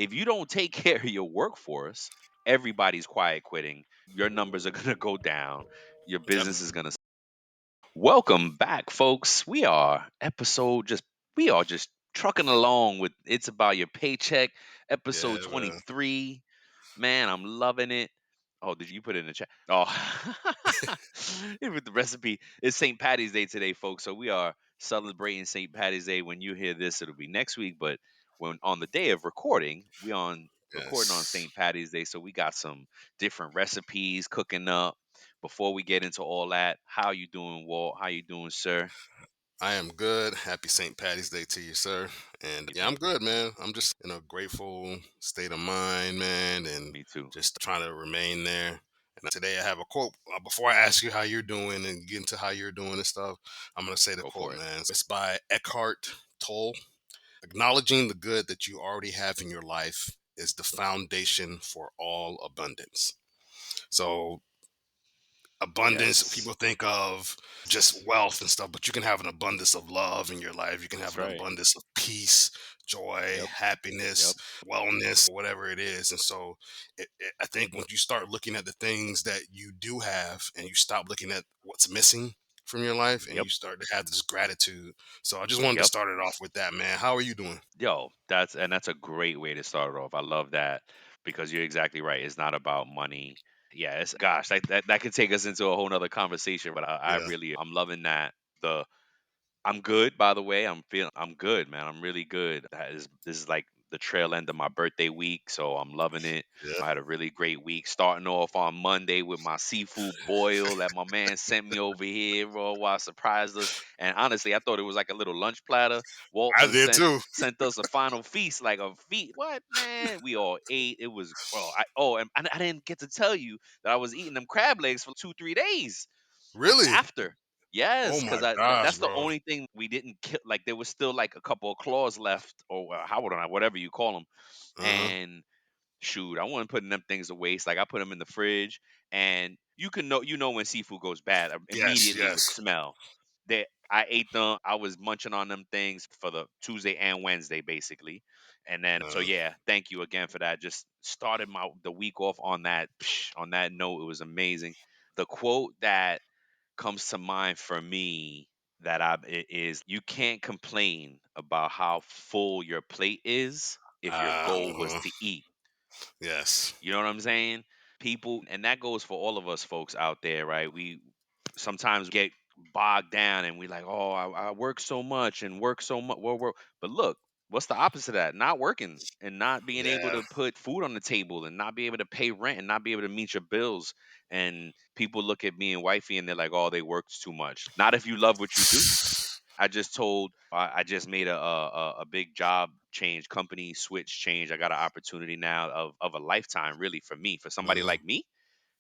if you don't take care of your workforce, everybody's quiet quitting. Your numbers are gonna go down. Your Yep. business is gonna. Welcome back, folks. We are just trucking along with It's About Your Paycheck, episode Yeah, twenty man. three. Man, I'm loving it. Oh, did you put it in the chat? Oh, with the recipe. It's St. Patty's Day today, folks. So we are celebrating St. Patty's Day. When you hear this, it'll be next week. But when on the day of recording, we on recording on Yes. St. Patty's Day. So we got some different recipes cooking up. Before we get into all that, how you doing, Walt? How you doing, sir? I am good. Happy St. Patty's Day to you, sir. And yeah, I'm good, man. I'm just in a grateful state of mind, man, and Me too. just trying to remain there. And today I have a quote. Before I ask you how you're doing and get into how you're doing and stuff, I'm going to say the Go quote, for it. man. It's by Eckhart Tolle. Acknowledging the good that you already have in your life is the foundation for all abundance. So abundance, Yes, people think of just wealth and stuff, but you can have an abundance of love in your life. You can have that's an right. abundance of peace, joy, Yep, happiness, yep, wellness, whatever it is. And so I think when you start looking at the things that you do have and you stop looking at what's missing from your life and yep, you start to have this gratitude. So I just wanted to yep. start it off with that, man. How are you doing? Yo, that's a great way to start it off. I love that because you're exactly right. It's not about money. Yeah, it's gosh, that could take us into a whole nother conversation. But I Yeah. really I'm loving that. I'm good, by the way. I'm good, man. I'm really good. This is like the trail end of my birthday week, so I'm loving it. Yeah. I had a really great week. Starting off on Monday with my seafood boil that my man sent me over here, bro. While surprised us, and honestly, I thought it was like a little lunch platter. Walt I done did sent too. sent us a final feast, like a feast. What man? We all ate. It was and I didn't get to tell you that I was eating them crab legs for 2 3 days Really? after. Oh Yes, my because gosh, that's the bro. only thing we didn't kill. Like there was still like a couple of claws left, or how would I, whatever you call them. Uh-huh. And shoot, I wasn't putting them things to waste. Like I put them in the fridge, and you know when seafood goes bad Yes, immediately with yes. smell. That I ate them. I was munching on them things for the Tuesday and Wednesday, basically. And then, so Uh, yeah, thank you again for that. Just started the week off on that on that note. It was amazing. The quote that comes to mind for me is you can't complain about how full your plate is if your goal was uh-huh. to eat. Yes. You know what I'm saying? People, and that goes for all of us folks out there, right? We sometimes get bogged down and we like, oh, I work so much and work so much. Work. But look, what's the opposite of that? Not working and not being able Yeah. to put food on the table and not be able to pay rent and not be able to meet your bills. And people look at me and wifey and they're like, oh, they work too much. Not if you love what you do. I just made a big job change, company switch change. I got an opportunity now of a lifetime, really, for me, for somebody Mhm. like me.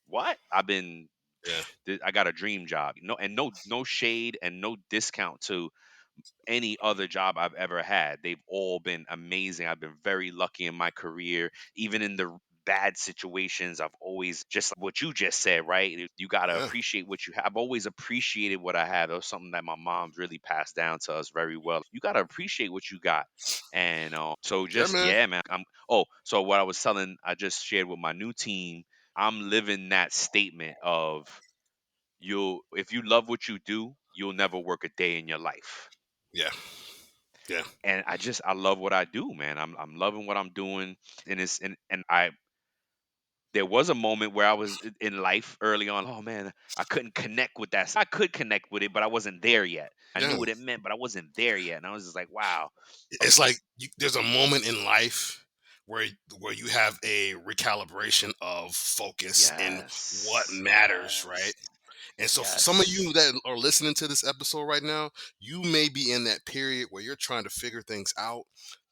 What I've been, Yeah. I got a dream job. No shade and no discount to any other job I've ever had. They've all been amazing. I've been very lucky in my career, even in the bad situations. I've always just what you just said, right? You got to Yeah. appreciate what you have. I've always appreciated what I have. It was something that my mom's really passed down to us very well. You got to appreciate what you got. And so Yeah, just man. yeah, man. So what I was telling, I just shared with my new team. I'm living that statement of you'll if you love what you do, you'll never work a day in your life. Yeah. Yeah. And I love what I do, man. I'm loving what I'm doing, and I there was a moment where I was in life early on. Oh man, I couldn't connect with that. I could connect with it, but I wasn't there yet. I knew Yeah. what it meant, but I wasn't there yet. And I was just like, wow. It's like there's a moment in life where you have a recalibration of focus and what Yes, matters, right? yes, And so for some of you yes. that are listening to this episode right now, you may be in that period where you're trying to figure things out.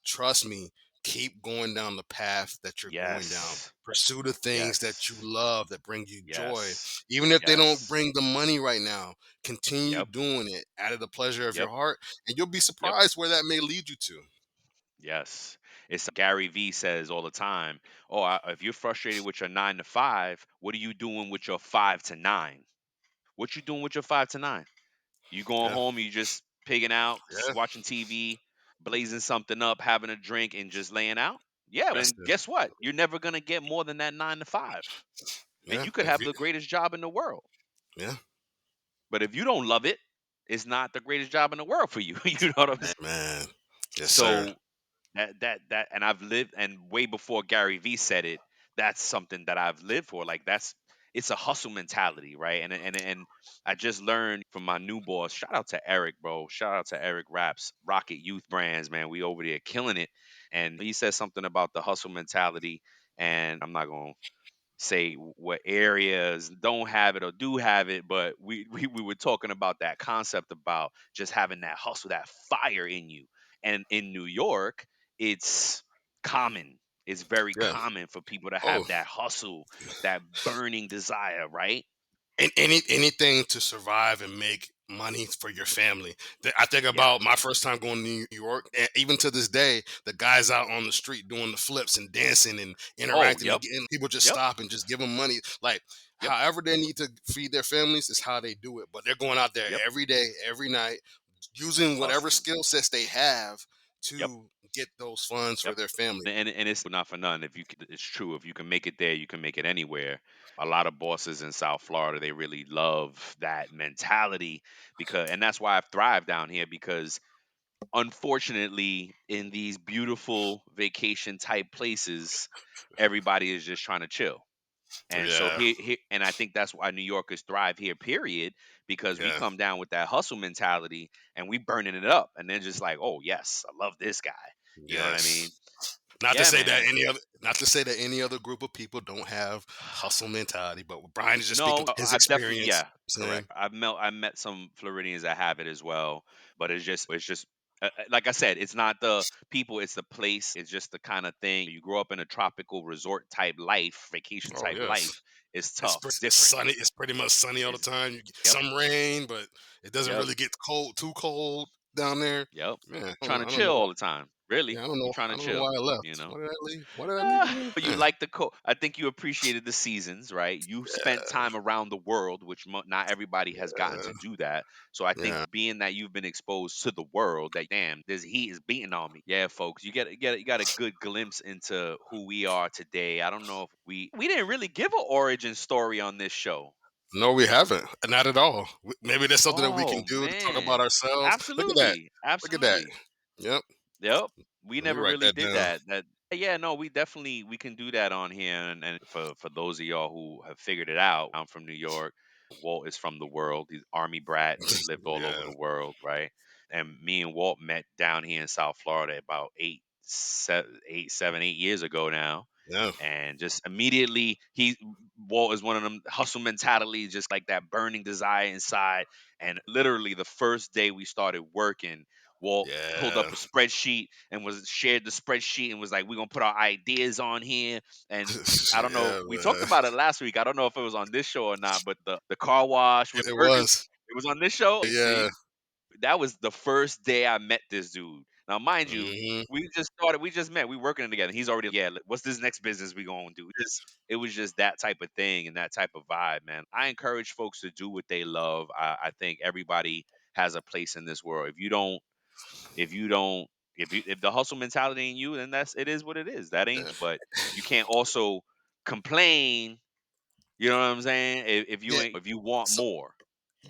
Trust me, keep going down the path that you're going down. Yes, Pursue the things that you yes, love that bring you joy. yes, Even if they don't yes. bring the money right now, continue Yep, doing it out of the pleasure of your yep, heart, and you'll be yep. surprised where that may lead you to. Yes. It's Gary V says all the time, "Oh, if you're frustrated with your 9 to 5, what are you doing with your 5 to 9? What you doing with your 5 to 9? You going Yeah, home, you just pigging out, yeah, watching TV, blazing something up, having a drink and just laying out? Yeah, That's and the guess what? You're never gonna get more than that 9 to 5. And yeah. you could If have you, the greatest job in the world. yeah, But if you don't love it, it's not the greatest job in the world for you. You know what I'm saying? man. Yes, sir. So and I've lived, and way before Gary Vee said it, that's something that I've lived for. Like, it's a hustle mentality, right? And I just learned from my new boss. Shout out to Eric, bro. Shout out to Eric Raps, Rocket Youth Brands, man. We over there killing it. And he said something about the hustle mentality, and I'm not gonna say what areas don't have it or do have it, but we were talking about that concept about just having that hustle, that fire in you. And in New York, it's common. It's very Yeah. common for people to Oh, have that hustle, that burning desire, right? and anything to survive and make money for your family. I think Yeah. about my first time going to New York, and even to this day, the guys out on the street doing the flips and dancing and Oh, interacting and yep, getting people just yep, stop and just give them money. Like yep, however they need to feed their families is how they do it. But they're going out there yep. every day, every night, using whatever Hustling. skill sets they have Yep. to get those funds for Yep. their family. And it's not for none. It's true. If you can make it there, you can make it anywhere. A lot of bosses in South Florida, they really love that mentality, and that's why I've thrived down here, because unfortunately, in these beautiful vacation type places, everybody is just trying to chill. And so Yeah, and I think that's why New Yorkers thrive here, period, because we yeah, come down with that hustle mentality and we burning it up, and then just like, oh yes, I love this guy. You know what I yes. mean? Yeah, man. Not to say that any other group of people don't have hustle mentality, but Brian is just speaking No, to his I've definitely, experience. yeah, Saying, correct. I met some Floridians that have it as well, but it's just like I said, it's not the people, it's the place. It's just the kind of thing. You grow up in a tropical resort type life, vacation "Oh type yes, life. It's tough. It's it's different. sunny. It's pretty much sunny all the It's time. You get Yep, some rain, but it doesn't yep, really get cold too cold down there." yep. Man, Trying to I don't chill know. all the time. Really, Yeah, I don't you're know. trying to I don't know why chill. I You left. know. Why did I leave? Why did I leave again? But you Yeah, like the I think you appreciated the seasons, right? You spent time around the world, which not everybody has gotten yeah, to do that. So I think yeah. being that you've been exposed to the world, that damn, this heat is beating on me. Yeah, folks, you got a good glimpse into who we are today. I don't know if we didn't really give an origin story on this show. No, we haven't. Not at all. Maybe that's something that we can Oh do to talk about man, ourselves. Look at that. absolutely, Look at that. absolutely. Yep. Yep. We Let me never write really that did down. that. Yeah, no, we can do that on here. And for those of y'all who have figured it out, I'm from New York. Walt is from the world. He's army brat, lived all over Yeah. the world, right? And me and Walt met down here in South Florida about 8 years ago now. Yeah. And just immediately, Walt is one of them hustle mentality, just like that burning desire inside. And literally the first day we started working, Walt pulled up Yeah. a spreadsheet and was shared the spreadsheet and was like, "We're gonna put our ideas on here." And I don't know, Yeah, we talked man. about it last week. I don't know if it was on this show or not, but the car wash with It burgers, was. it was on this show. You Yeah. see, that was the first day I met this dude. Now, mind you, Mhm. we just met, we working together. He's already, yeah, what's this next business we gonna do? It was just that type of thing and that type of vibe, man. I encourage folks to do what they love. I think everybody has a place in this world. If you don't, if the hustle mentality ain't you, then it is what it is. That ain't Yeah. you. But you can't also complain. You know what I'm saying? Yeah. If you want So, more,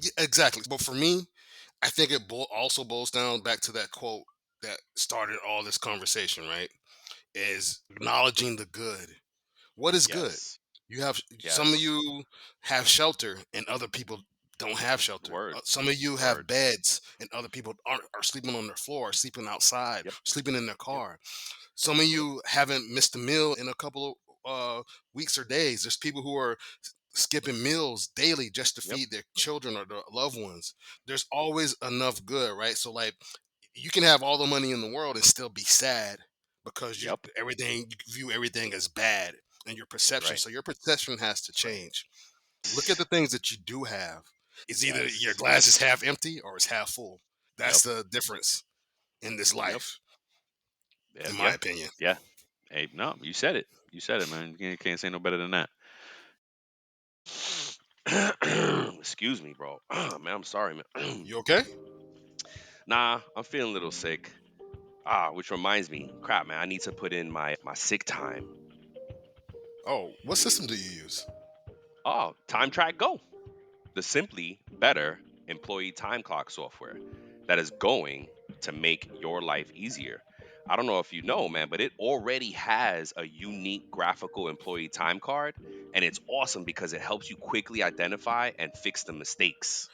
yeah, exactly. But for me, I think it also boils down back to that quote that started all this conversation, right? Is acknowledging the good. What is good? yes, You have some of yes, you have shelter and other people don't have shelter. word, Some of you have word. beds and other people are sleeping on their floor, sleeping outside, Yep, sleeping in their yep, car. Some of yep, you haven't missed a meal in a couple of weeks or days. There's people who are skipping meals daily just to yep, feed their children or their loved ones. There's always enough good, right? So like you can have all the money in the world and still be sad because yep. you view everything as bad and your perception. Right, So your perception has to right. change. Look at the things that you do have. It's either your Yes. glass is half empty or it's half full. Yep. That's the difference in this Yep. life, Yeah. in my Yeah. opinion. Yeah. Hey, no, you said it. You said it, man. You can't say no better than that. Excuse me, bro. Man, I'm sorry, man. You okay? Nah, I'm feeling a little sick. Which reminds me, crap, man, I need to put in my sick time. Oh, what system do you use? Oh, Time Track Go, the simply better employee time clock software that is going to make your life easier. I don't know if you know, man, but it already has a unique graphical employee time card, and it's awesome because it helps you quickly identify and fix the mistakes.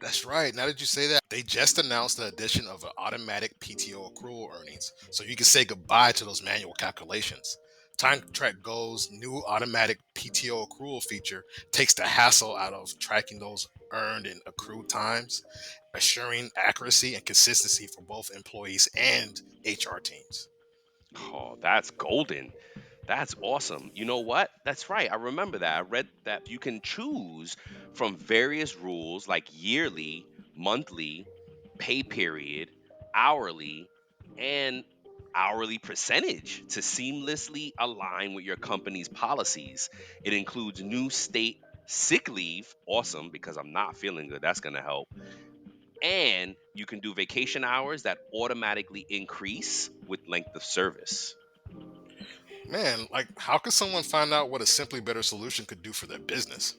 That's right. Now that you say that, they just announced the addition of an automatic PTO accrual earnings, so you can say goodbye to those manual calculations. Time Track Go's new automatic PTO accrual feature takes the hassle out of tracking those earned and accrued times, assuring accuracy and consistency for both employees and HR teams. Oh, that's golden. That's awesome. You know what? That's right. I remember that. I read that you can choose from various rules like yearly, monthly, pay period, hourly, and hourly percentage to seamlessly align with your company's policies. It includes new state sick leave. Awesome, because I'm not feeling good. That's going to help. And you can do vacation hours that automatically increase with length of service. Man, like, how could someone find out what a simply better solution could do for their business?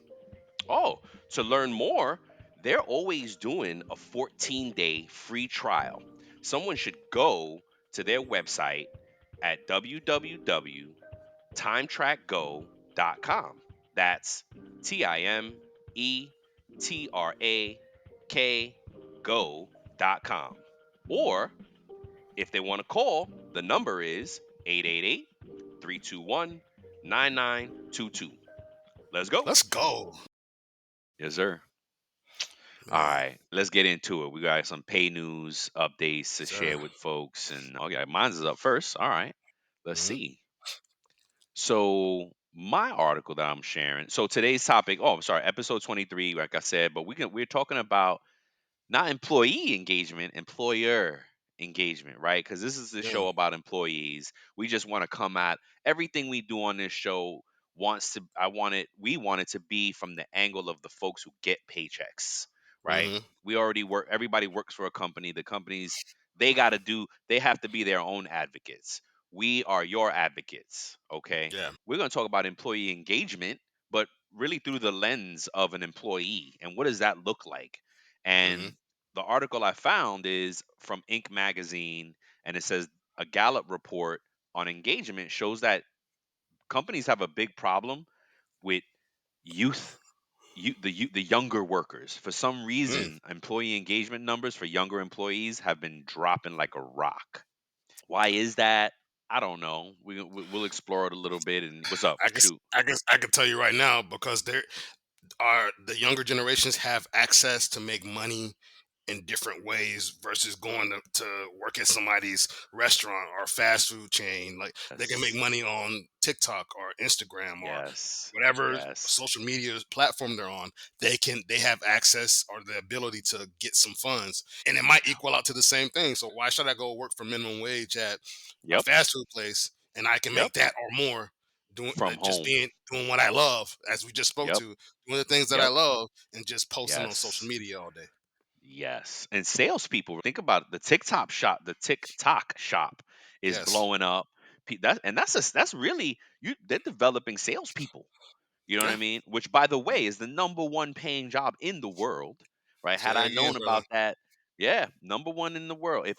Oh, to learn more, they're always doing a 14-day free trial. Someone should go to their website at www.timetrackgo.com. That's TIMETRAK go.com. Or if they want to call, the number is 888-321-9922. Let's go. Let's go. Yes, sir. All Man, right, let's get into it. We got some pay news updates to share sir. with folks, and okay, mine's is up first. All right, let's Hmm. see. So my article that I'm sharing. So today's topic. Oh, I'm sorry, episode 23. Like I said, but we're talking about not employee engagement, employer engagement, right? Because this is the Mm, show about employees. We just want to come at everything we do on this show. We want it to be from the angle of the folks who get paychecks, right? hmm. We already work. Everybody works for a company. The companies they have to be their own advocates. We are your advocates, okay? Yeah. We're going to talk about employee engagement, but really through the lens of an employee and what does that look like? Hmm. And the article I found is from Inc. magazine, and it says a Gallup report on engagement shows that companies have a big problem with youth, the younger workers. For some Mm. reason, employee engagement numbers for younger employees have been dropping like a rock. Why is that? I don't know. We'll explore it a little bit. And what's up? Shoot. I can tell you right now because there are the younger generations have access to make money in different ways versus going to work at somebody's restaurant or fast food chain. Like they can make Yes. money on TikTok or Instagram or Yes. whatever Yes. social media platform they're on. They have access or the ability to get some funds, and it might equal out to the same thing. So why should I go work for minimum wage at a Yep. fast food place and I can Yep. make that or more doing From just home. being doing what I love, as we just spoke Yep. to, doing the things that I Yep. love and just posting on social Yes. media all day. Yes. And salespeople, think about it, the TikTok shop. The TikTok shop is Yes. blowing up. That's really they're developing salespeople. You know what I Yeah. mean? Which, by the way, is the number one paying job in the world, right? Say Had that I again, known brother. about that, yeah, number one in the world. If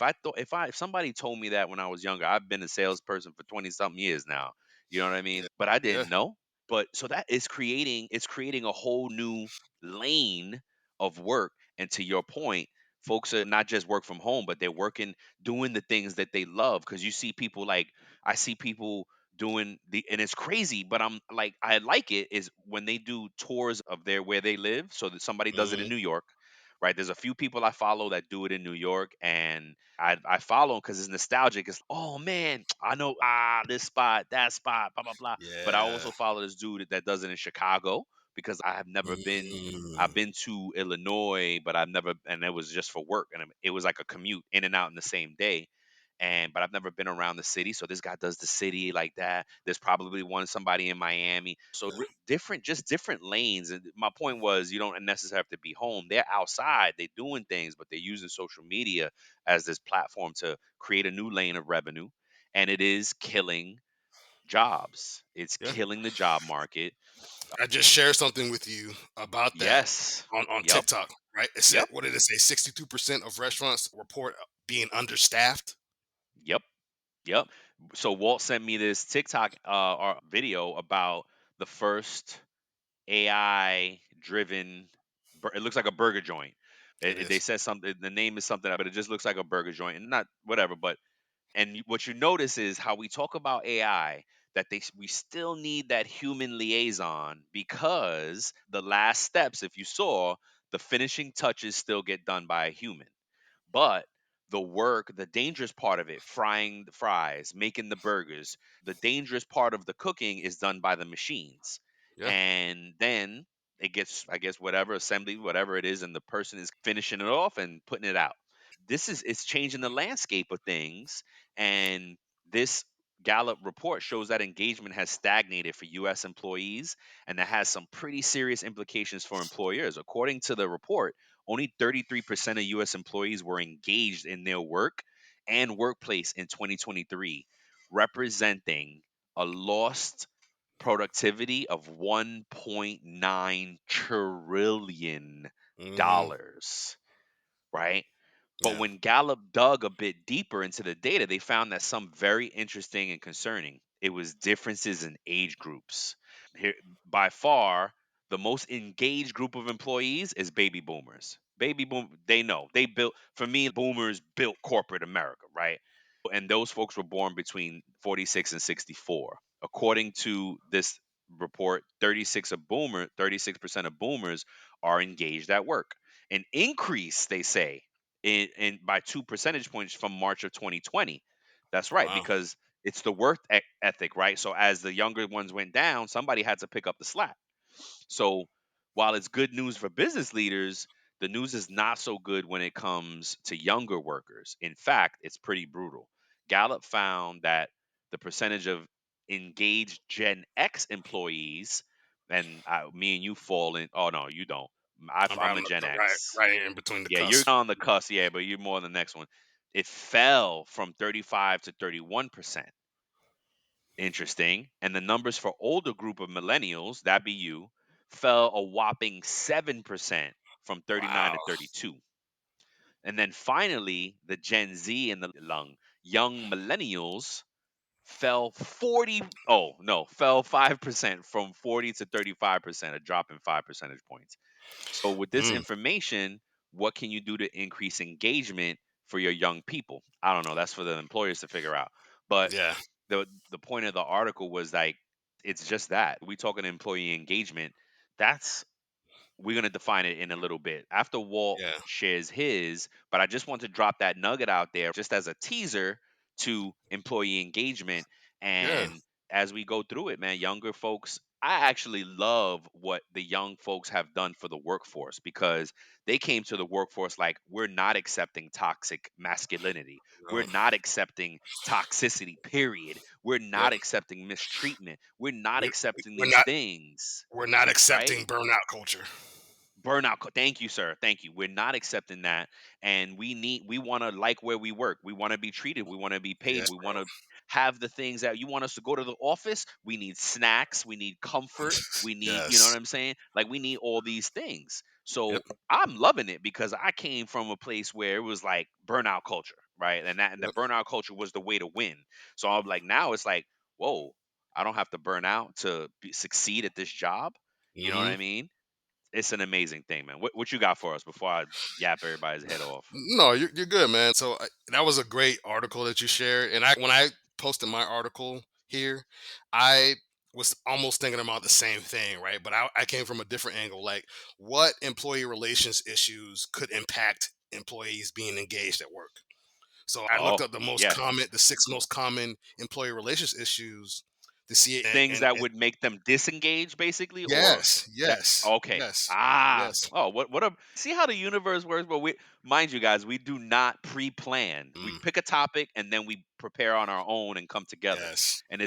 somebody told me that when I was younger, I've been a salesperson for 20 something years now. You know what I mean? Yeah. But I Yeah. didn't know. But so that is creating a whole new lane of work. And to your point, folks are not just work from home, but they're working doing the things that they love. Because you see people like I see people doing and it's crazy, but I'm like I like it is when they do tours of their where they live, so that somebody does it in Hmm. New York, right? There's a few people I follow that do it in New York, and I follow them because it's nostalgic. It's oh man, I know this spot, that spot, blah blah blah. But I Yeah. also follow this dude that does it in Chicago because I have never been. Mm. I've been to Illinois, but I've never, and it was just for work, and it was like a commute in and out in the same day. and but I've never been around the city. So this guy does the city like that. There's probably somebody in Miami. So different, just different lanes. And my point was, you don't necessarily have to be home. They're outside, they're doing things, but they're using social media as this platform to create a new lane of revenue, and it is killing jobs. It's Yeah. killing the job market. I just shared something with you about that Yes. on Yep. TikTok, right? It said, Yep. what did it say? 62% of restaurants report being understaffed. Yep. Yep. So Walt sent me this TikTok or video about the first AI driven. It looks like a burger joint. It They is. said something. The name is something, but it just looks like a burger joint, and not whatever. But what you notice is how we talk about AI, that we still need that human liaison, because the last steps, if you saw, the finishing touches still get done by a human. But the work, the dangerous part of it, frying the fries, making the burgers, the dangerous part of the cooking is done by the machines. Yeah. And then it gets, I guess, whatever assembly, whatever it is, and the person is finishing it off and putting it out. It's changing the landscape of things. And this Gallup report shows that engagement has stagnated for US employees, and that has some pretty serious implications for employers. According to the report, only 33% of US employees were engaged in their work and workplace in 2023, representing a lost productivity of $1.9 trillion, Hmm. right? But Yeah. when Gallup dug a bit deeper into the data, they found that some very interesting and concerning. It was differences in age groups. Here, by far, the most engaged group of employees is baby boomers. Baby boom, they know they built. For me, boomers built corporate America, right? And those folks were born between 46 and 64. According to this report, 36% of boomers are engaged at work. An increase, they say, in by 2 percentage points from March of 2020. That's right, Wow. because it's the work ethic, right? So as the younger ones went down, somebody had to pick up the slack. So while it's good news for business leaders, the news is not so good when it comes to younger workers. In fact, it's pretty brutal. Gallup found that the percentage of engaged Gen X employees, and me and you fall in. Oh no, you don't. I'm I'm right, a Gen right, X. right in between the Yeah, you're cusp. on the cusp. Yeah, but you're more than the next one. It fell from 35 to 31%. Interesting. And the numbers for older group of millennials, that be you, fell a whopping 7% from 39 Wow. to 32. And then finally, the Gen Z and the young millennials fell 40, oh no, fell 5% from 40 to 35%, a drop in 5 percentage points. So with this Mm, information, what can you do to increase engagement for your young people? I don't know. That's for the employers to figure out. But yeah. the point of the article was like, it's just that we talking employee engagement. That's We're going to define it in a little bit after Walt Yeah. shares his, but I just want to drop that nugget out there just as a teaser to employee engagement. Yeah. And as we go through it, man, younger folks, I actually love what the young folks have done for the workforce, because they came to the workforce like, we're not accepting toxic masculinity. We're No. not accepting toxicity, period. We're Yep. not accepting mistreatment. We're not We, accepting we're these not things, we're not right? accepting burnout culture. Thank you, sir. Thank you. We're not accepting that. And we want to like where we work. We want to be treated. We want to be paid. Yes, We want bro. to have the things that you want us to go to the office. We need snacks. We need comfort. We need, you know what Yes. I'm saying? Like, we need all these things. Yep. So I'm loving it, because I came from a place where it was like burnout culture, right? And the Yep. burnout culture was the way to win. So I'm like, now it's like, whoa, I don't have to burn out to succeed at this job. You know what I Hmm. mean? It's an amazing thing, man. What you got for us before I yap everybody's head off? No, you're good, man. So that was a great article that you shared. And when I posted my article here, I was almost thinking about the same thing, right? But I came from a different angle. Like, what employee relations issues could impact employees being engaged at work? So I looked Oh, up yes. the six most common employee relations issues to see it. Things that would make them disengage, basically, or Yes, that yes, okay. yes, Ah, yes. oh, what a see how the universe works, but Mind you, guys, we do not pre-plan. We Mm, pick a topic and then we prepare on our own and come together. yes. And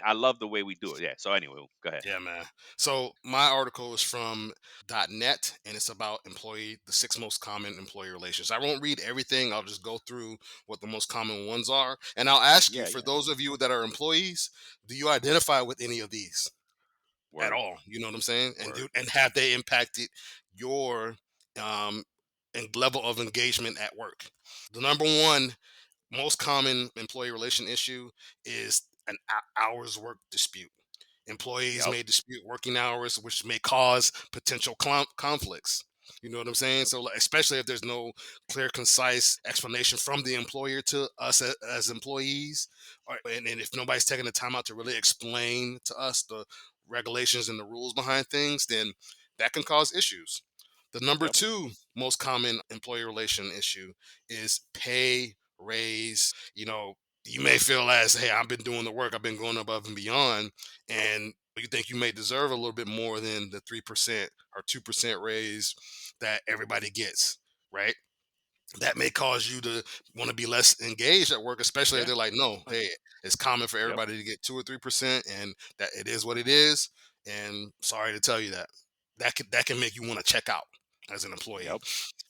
I love the way we do it. Yeah. So anyway, go ahead. Yeah, man. So my article is from .net, and it's about the six most common employee relations. I won't read everything. I'll just go through what the most common ones are, and I'll ask you, Yeah, for yeah. those of you that are employees, do you identify with any of these at Word, all? You know what I'm saying? word. And have they impacted your um level of engagement at work? The number one most common employee relation issue is an hours work dispute. Employees Yep, may dispute working hours, which may cause potential conflicts. You know what I'm saying? yep, So, like, especially if there's no clear, concise explanation from the employer to us as employees, and if nobody's taking the time out to really explain to us the regulations and the rules behind things, then that can cause issues. The number yep. two most common employee relation issue is pay raise. You may feel as, hey, I've been doing the work, I've been going above and beyond, and you think you may deserve a little bit more than the 3% or 2% raise that everybody gets, right? That may cause you to want to be less engaged at work, especially if Yeah. they're like, no, hey, it's common for Yep, everybody to get 2 or 3%, and that it is what it is. And sorry to tell you that that can make you want to check out as an employee. yep.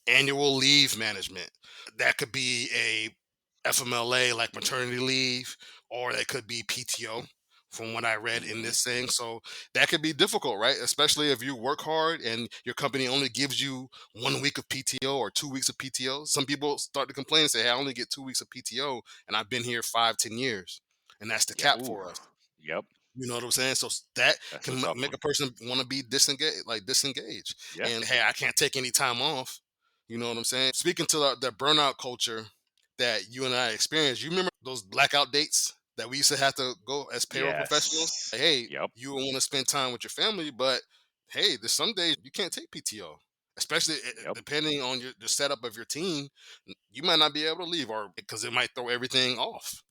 Annual leave management. That could be a FMLA, like maternity leave, or that could be PTO from what I read in Hmm. this thing. So that could be difficult, right? Especially if you work hard and your company only gives you 1 week of PTO or 2 weeks of PTO. Some people start to complain and say, hey, I only get 2 weeks of PTO and I've been here 5, 10 years. And that's the Yeah. cap Ooh. for us. Yep. You know what I'm saying? So that That's a can tough make a one. person want to be disengaged. Yeah. And hey, I can't take any time off. You know what I'm saying? Speaking to the burnout culture that you and I experienced, you remember those blackout dates that we used to have to go as payroll professionals? Yes. Like, hey, Yep. you want to spend time with your family, but hey, there's some days you can't take PTO, especially Yep. depending on the setup of your team. You might not be able to leave, or because it might throw everything off.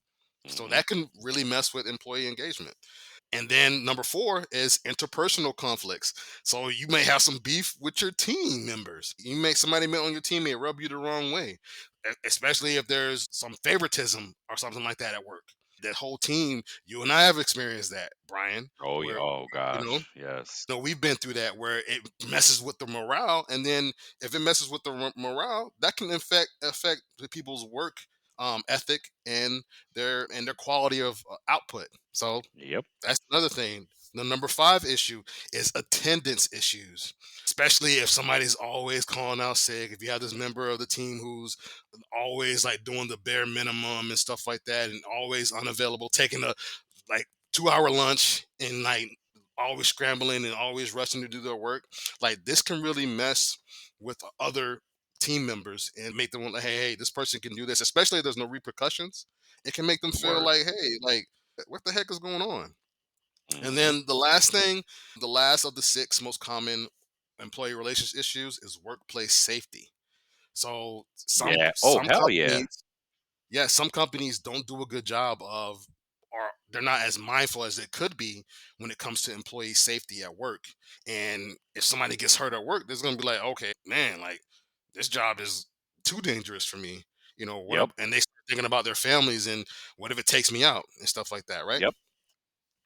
So Hmm. that can really mess with employee engagement. And then number four is interpersonal conflicts. So you may have some beef with your team members. Somebody on your team may rub you the wrong way, especially if there's some favoritism or something like that at work. That whole team, you and I have experienced that, Brian, Oh, yeah. where Oh, you know, gosh. Yes. no, we've been through that where it messes with the morale, and then if it messes with the morale, that can affect the people's work ethic and their quality of output. So Yep. that's another thing. The number five issue is attendance issues, especially if somebody's always calling out sick. If you have this member of the team who's always like doing the bare minimum and stuff like that, and always unavailable, taking a like 2 hour lunch and like always scrambling and always rushing to do their work, like this can really mess with other team members and make them want like, hey, this person can do this, especially if there's no repercussions. It can make them feel Word. like, hey, like what the heck is going on? And Hmm. then the last thing, the last of the six most common employee relations issues is workplace safety. So some Yeah. Oh, some hell yeah. companies, yeah, some companies don't do a good job of, or they're not as mindful as they could be when it comes to employee safety at work. And if somebody gets hurt at work, there's gonna be like, okay, man, like this job is too dangerous for me. Yep. And they start thinking about their families and what if it takes me out and stuff like that, right? Yep.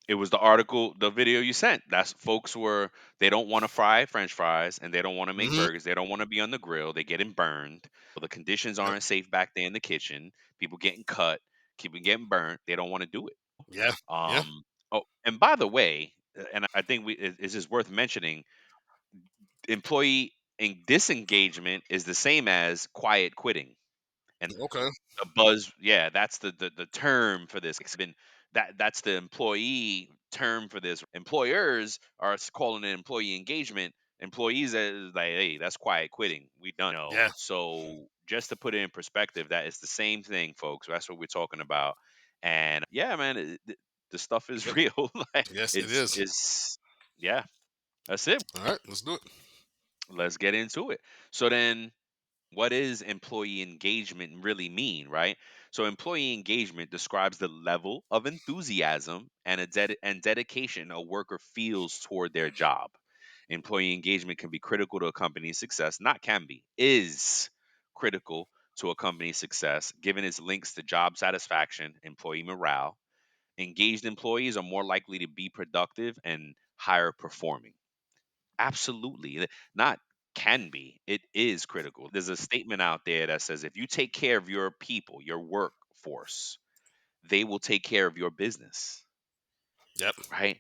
It was the article, the video you sent. That's folks were they don't want to fry French fries and they don't want to make Hmm. burgers. They don't want to be on the grill. They getting burned. The conditions Yep. aren't safe back there in the kitchen. People getting cut, people getting burned. They don't want to do it. Yeah. Yeah. Oh, and by the way, and I think it's just worth mentioning, employee disengagement is the same as quiet quitting. And Okay. the buzz, yeah, that's the term for this. It's been that's the employee term for this. Employers are calling it employee engagement. Employees is like, hey, that's quiet quitting. We done. Yeah. So just to put it in perspective, that is the same thing, folks. That's what we're talking about. And yeah, man, the stuff is Yep. real. Like Yes, it is. it's yeah, that's it. All right. Let's do it. Let's get into it. So then what is employee engagement really mean, right? So employee engagement describes the level of enthusiasm and and dedication a worker feels toward their job. Employee engagement can be critical to a company's success, not can be, is critical to a company's success, given its links to job satisfaction, employee morale. Engaged employees are more likely to be productive and higher performing. Absolutely. Not can be, it is critical. There's a statement out there that says if you take care of your people, your workforce, they will take care of your business, Yep. right?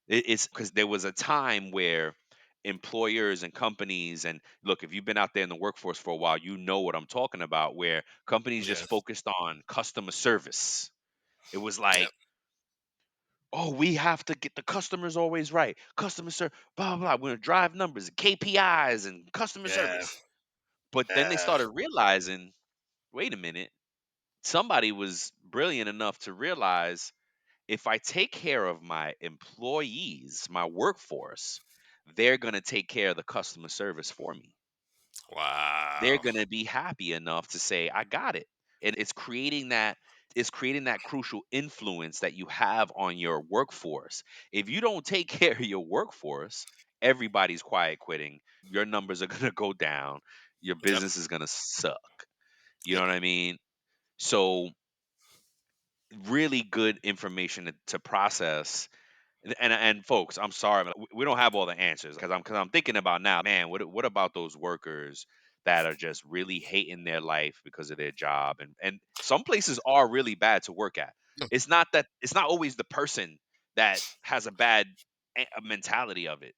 It's because there was a time where employers and companies, and look, if you've been out there in the workforce for a while, you know what I'm talking about, where companies just Yeah. focused on customer service. It was Yep. like, oh, we have to get the customers always right. Customer service, blah, blah, blah. We're going to drive numbers and KPIs and customer Yeah. service. But then they Yeah. started realizing, wait a minute, somebody was brilliant enough to realize if I take care of my employees, my workforce, they're going to take care of the customer service for me. They're Wow. going to be happy enough to say, I got it. And it's creating that crucial influence that you have on your workforce. If you don't take care of your workforce, everybody's quiet quitting. Your numbers are going to go down. Your Yep. business is going to suck. You know Yep. what I mean? So, really good information to process. And folks, I'm sorry, but we don't have all the answers because I'm thinking about now, man. What about those workers that are just really hating their life because of their job, and some places are really bad to work at. It's not always the person that has a bad mentality of it.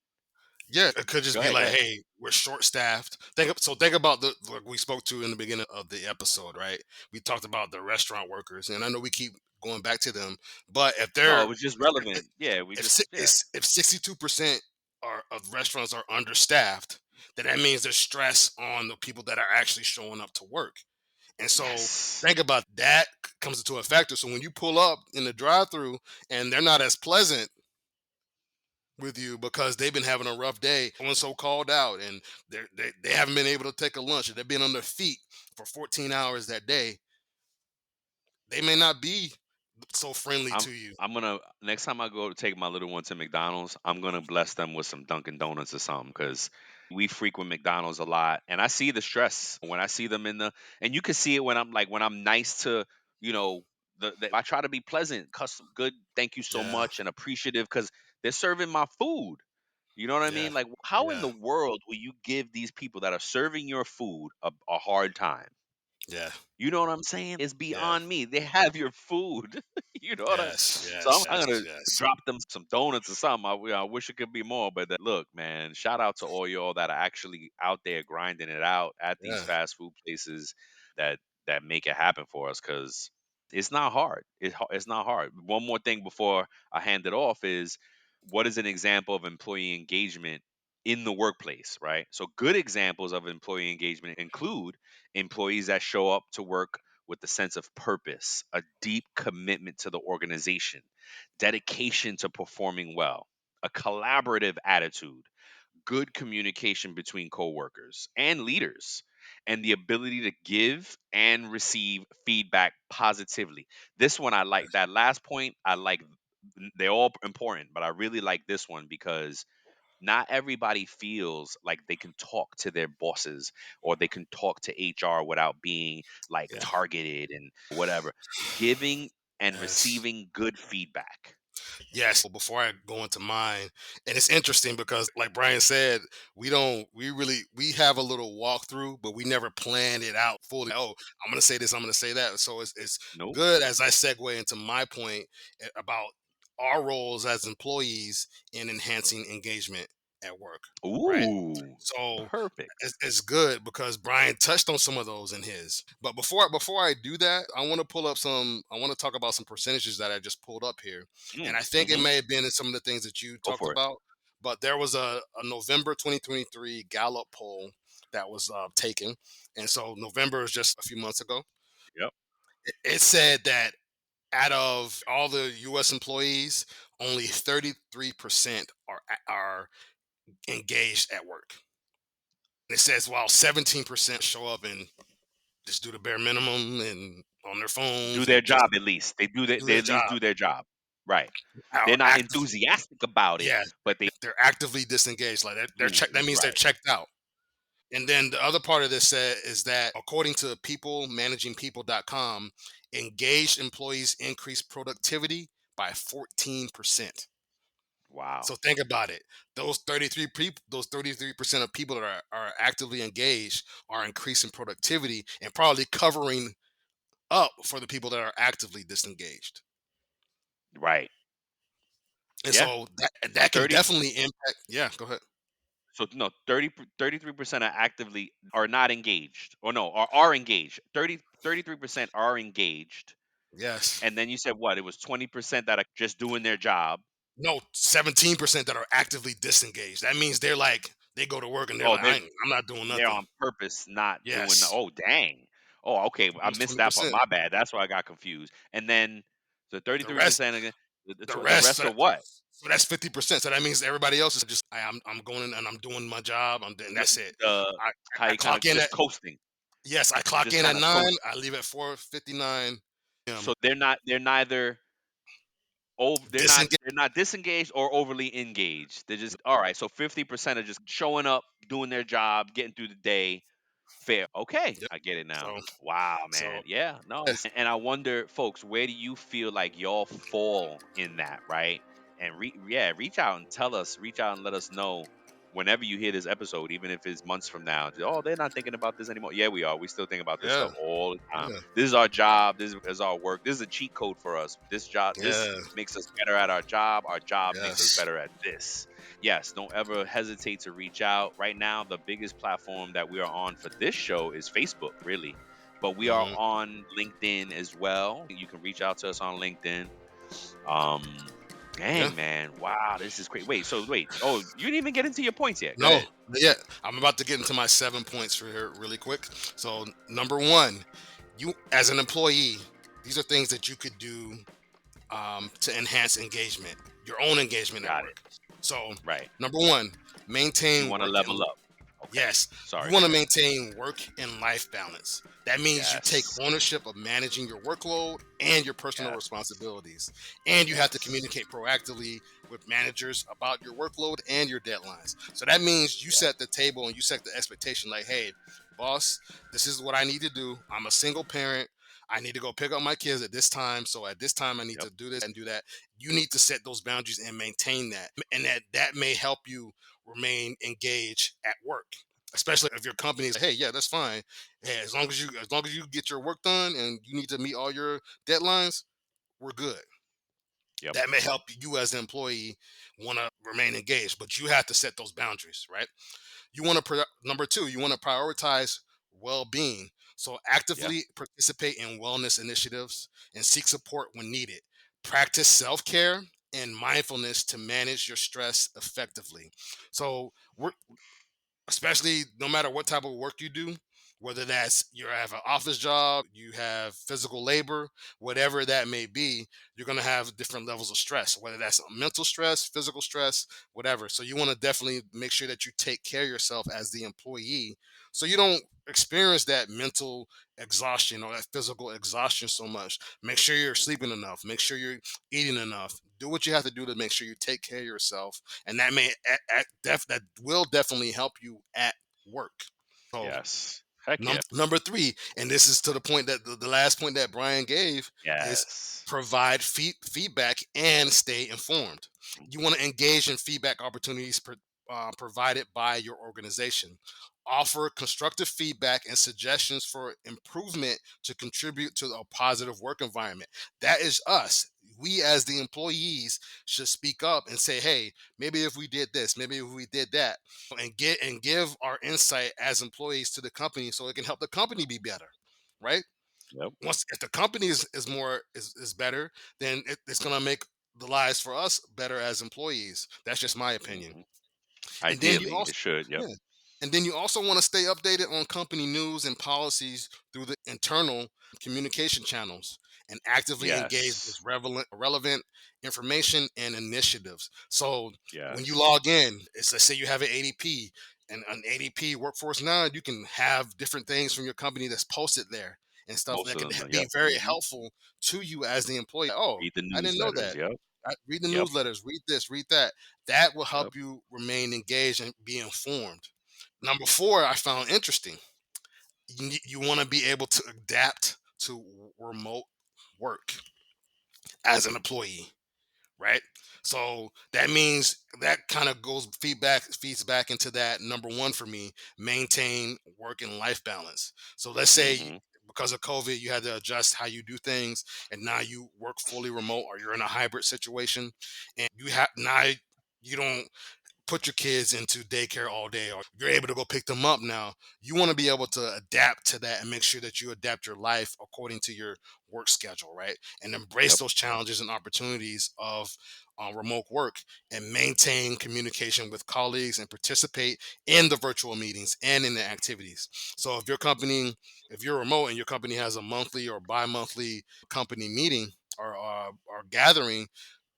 Yeah, it could just Go be ahead, go like, ahead. hey, we're short staffed. Think about the like we spoke to in the beginning of the episode, right? We talked about the restaurant workers, and I know we keep going back to them, but if No, it they're was just relevant. Yeah, we just yeah. if 62% are of restaurants are understaffed, then that means there's stress on the people that are actually showing up to work. And so Yes. think about that comes into a factor. So when you pull up in the drive-through and they're not as pleasant with you because they've been having a rough day, someone's so called out, and they haven't been able to take a lunch, or they've been on their feet for 14 hours that day, they may not be so friendly I'm to you. I'm gonna next time I go to take my little one to McDonald's, I'm gonna bless them with some Dunkin' Donuts or something because we frequent McDonald's a lot, and I see the stress when I see them and you can see it when I'm nice to you know I try to be pleasant, custom, good, thank you so Yeah. much, and appreciative because they're serving my food. You know what I Yeah. mean? Like, how in Yeah. the world will you give these people that are serving your food a hard time? Yeah. You know what I'm saying? It's Yeah. beyond me. They have your food. You know what I Yes. so I'm Yes. I'm Yes. gonna Yes. drop them some donuts or something. I wish it could be more, but look, man, shout out to all y'all that are actually out there grinding it out at these Yeah. fast food places that that make it happen for us because it's not hard. It's not hard. One more thing before I hand it off is what is an example of employee engagement in the workplace, right? So good examples of employee engagement include employees that show up to work with a sense of purpose, a deep commitment to the organization, dedication to performing well, a collaborative attitude, good communication between coworkers and leaders, and the ability to give and receive feedback positively. This one I like. That last point I like. They're all important, but I really like this one because not everybody feels like they can talk to their bosses or they can talk to HR without being like Yeah. targeted and whatever. Giving and Yes. receiving good feedback. Yes. Before I go into mine, and it's interesting because, like Brian said, we have a little walkthrough, but we never planned it out fully. Oh, I'm gonna say this, I'm gonna say that. So it's Nope. good as I segue into my point about our roles as employees in enhancing engagement at work, right? Ooh, So perfect. it's good because Brian touched on some of those in his. But before I do that, I want to pull up some. I want to talk about some percentages that I just pulled up here, and I think it Mm-hmm. may have been in some of the things that you Go talked for it. about. But there was a November 2023 Gallup poll that was taken, and so November is just a few months ago. Yep. It said that out of all the U.S. employees, only 33% are engaged at work. It says while 17% show up and just do the bare minimum and on their Do phones their and just job at least. They do their at least job. do their job. Right. Are They're not active, enthusiastic about it, yeah, but they they're actively disengaged. Like they're do checked. it. That means they're Right. checked out. And then the other part of this is that according to peoplemanagingpeople.com, engaged employees increase productivity by 14%. Wow. So think about it. Those 33% of people that are actively engaged are increasing productivity and probably covering up for the people that are actively disengaged. Right. And Yeah. so So that can 30 definitely impact. Yeah, go ahead. so no, 33% are actively are not engaged. Or no, are engaged. 33% are engaged. Yes. And then you said what? It was 20% that are just doing their job. No, 17% that are actively disengaged. That means they're like they go to work and they're Oh, like, I'm not doing they're nothing. on purpose not doing Yes. oh dang. Oh, okay. I Almost missed that part. 20%. My bad. That's why I got confused. And then the The rest 33% again, the the rest rest are what? so that's 50%. So that means everybody else is just I'm going in and I'm doing my job. And The, that's it. the I how I you kind clock of in just at coasting. yes, I clock Just in at kind of 9, coasting. I leave at 4:59 p.m. So they're neither Disengaged. they're not disengaged or overly engaged. They're just all right. So 50% are just showing up, doing their job, getting through the day. Fair. Okay, Yep. I get it now. So Wow, so man. Yeah, no. yeah, And I wonder, folks, where do you feel like y'all fall in that, right? And yeah, reach out and tell us, reach out and let us know whenever you hear this episode, even if it's months from now. Oh, they're not thinking about this anymore. Yeah, we are. We still think about this yeah, stuff all the time. yeah, This is our job. This is our work. This is a cheat code for us. This yeah, makes us better at our job. Our job makes us yes, better at this. Yes, don't ever hesitate to reach out. Right now, the biggest platform that we are on for this show is Facebook, really. But we are hmm on LinkedIn as well. You can reach out to us on LinkedIn. Um, yeah. dang, man. Wow, this is great. Wait. Oh, you didn't even get into your points yet. Go No, ahead. but yeah, I'm about to get into my 7 points for here really quick. So number one, you as an employee, these are things that you could do to enhance engagement, your own engagement at Got it. work. So Right. number one, You maintain want to work and level up. Okay. yes, you Sorry to want to hear that. maintain work and life balance. That means you take Yes. ownership of managing your workload and your personal Yes. responsibilities. And you have to Yes. communicate proactively with managers about your workload and your deadlines. So that means you Yes. set the table and you set the expectation like, hey, boss, this is what I need to do. I'm a single parent. I need to go pick up my kids at this time. So at this time, I need Yep. to do this and do that. You need to set those boundaries and maintain that. And that may help you remain engaged at work, especially if your company is hey, yeah, that's fine. Hey, as long as you get your work done and you need to meet all your deadlines, we're good. Yep. That may help you as an employee want to remain engaged, but you have to set those boundaries, right? You want to number two, you want to prioritize well-being. So Yeah. actively participate in wellness initiatives and seek support when needed. Practice self-care and mindfulness to manage your stress effectively. So we're especially no matter what type of work you do, whether that's you have an office job, you have physical labor, whatever that may be, you're going to have different levels of stress, whether that's mental stress, physical stress, whatever. So you want to definitely make sure that you take care of yourself as the employee so you don't experience that mental exhaustion or that physical exhaustion so much. Make sure you're sleeping enough, make sure you're eating enough, do what you have to do to make sure you take care of yourself, and that may that will definitely help you at work. So Yes. Heck yeah. number three, and this is to the point that the last point that Brian gave is Yes. provide feedback and stay informed. You want to engage in feedback opportunities provided by your organization. Offer constructive feedback and suggestions for improvement to contribute to a positive work environment. That is us. We, as the employees, should speak up and say, "Hey, maybe if we did this, maybe if we did that," and give our insight as employees to the company so it can help the company be better, right? Yep. Once if the company is better, then it's gonna make the lives for us better as employees. That's just my opinion. Hmm. And then you Ideally, also it should. Yep. yeah. And then you also want to stay updated on company news and policies through the internal communication channels and actively engage with Yes. relevant information and initiatives. So when you Yes. log in, it's let's say you have an ADP and an ADP Workforce Now, you can have different things from your company that's posted there and stuff Most that of can them. be Yep. very Hmm. helpful to you as the employee. Oh, Read the I didn't know newsletters. that. Yep. Read the Yep. newsletters, read this, read that. That will Yep. help you remain engaged and be informed. Number four, I found interesting. You want to be able to adapt to remote work as an employee, right? So that means that kind of feeds back into that number one for me: maintain work and life balance. So let's say Mhm. because of COVID, you had to adjust how you do things, and now you work fully remote, or you're in a hybrid situation, and you don't put your kids into daycare all day, or you're able to go pick them up now. You want to be able to adapt to that and make sure that you adapt your life according to your work schedule, right? And embrace Yep. those challenges and opportunities of remote work, and maintain communication with colleagues and participate in the virtual meetings and in the activities. So if you're remote and your company has a monthly or bi-monthly company meeting, or gathering,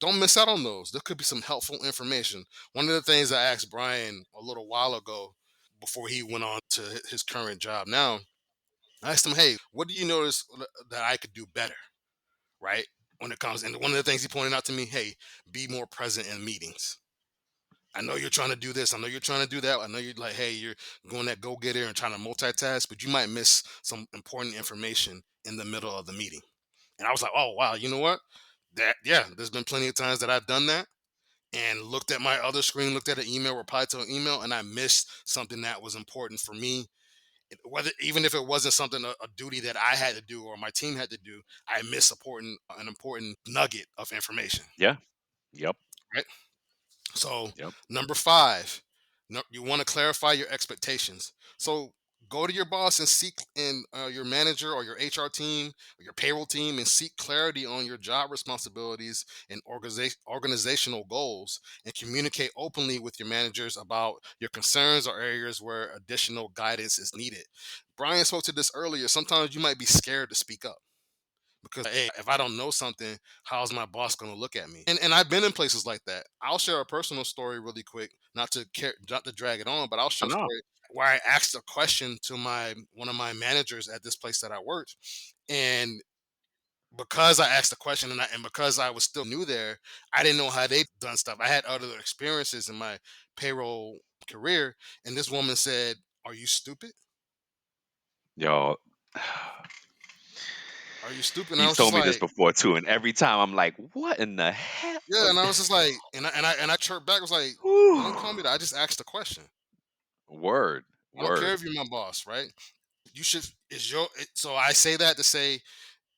don't miss out on those. There could be some helpful information. One of the things I asked Brian a little while ago, before he went on to his current job now, I asked him, "Hey, what do you notice that I could do better?" Right? When it comes, and one of the things he pointed out to me, "Hey, be more present in meetings. I know you're trying to do this. I know you're trying to do that. I know you're like, hey, you're going that go getter and trying to multitask, but you might miss some important information in the middle of the meeting." And I was like, "Oh wow, you know what? That yeah, there's been plenty of times that I've done that, and looked at my other screen, looked at an email, replied to an email, and I missed something that was important for me. Whether even if it wasn't something a duty that I had to do or my team had to do, I missed an important nugget of information." Yeah. Yep. Right. So Yep. number five, no, you want to clarify your expectations. So go to your boss and seek in your manager or your HR team or your payroll team and seek clarity on your job responsibilities and organizational goals, and communicate openly with your managers about your concerns or areas where additional guidance is needed. Brian spoke to this earlier. Sometimes you might be scared to speak up because, hey, if I don't know something, how's my boss going to look at me? And I've been in places like that. I'll share a personal story really quick, not to drag it on, but I'll I share a know. story where I asked a question to my one of my managers at this place that I worked, and because I asked the question, and because I was still new there, I didn't know how they done stuff. I had other experiences in my payroll career, and this woman said, "Are you stupid? Yo, Are you stupid?" And I he's was just told me this like, before too, and every time I'm like, "What in the hell?" "Yeah," and I was just like, and I chirped back, was like, Whew. "Don't call me that. I just asked a question. Word. I don't care Word. if you're my boss, right? You should is your so I say that to say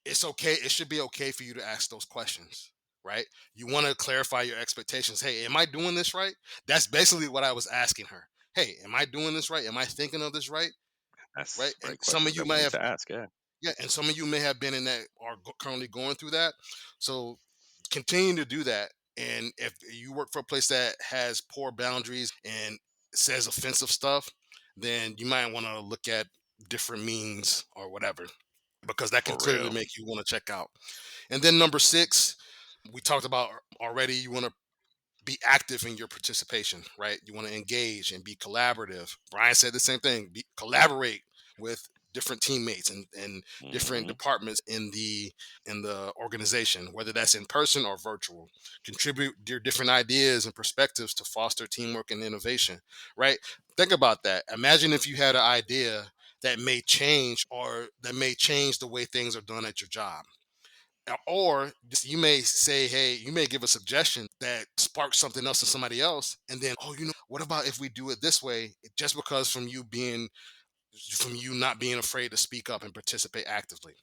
it's okay. It should be okay for you to ask those questions, right? You want to clarify your expectations. Hey, am I doing this right?" That's basically what I was asking her. Hey, am I doing this right? Am I thinking of this right? Right? That's And great questions that we need to ask. Yeah. yeah, and some of you may have been in that, or currently going through that. So continue to do that. And if you work for a place that has poor boundaries and says offensive stuff, then you might want to look at different means or whatever, because that can For clearly real. make you want to check out. And then number six, we talked about already, you want to be active in your participation, right? You want to engage and be collaborative. Brian said the same thing. Collaborate with different teammates and different Mhm. departments in the organization, whether that's in person or virtual. Contribute your different ideas and perspectives to foster teamwork and innovation, right? Think about that. Imagine if you had an idea that may change the way things are done at your job. Or just you may say, hey, you may give a suggestion that sparks something else in somebody else, and then, oh, what about if we do it this way? Just because from you not being afraid to speak up and participate actively.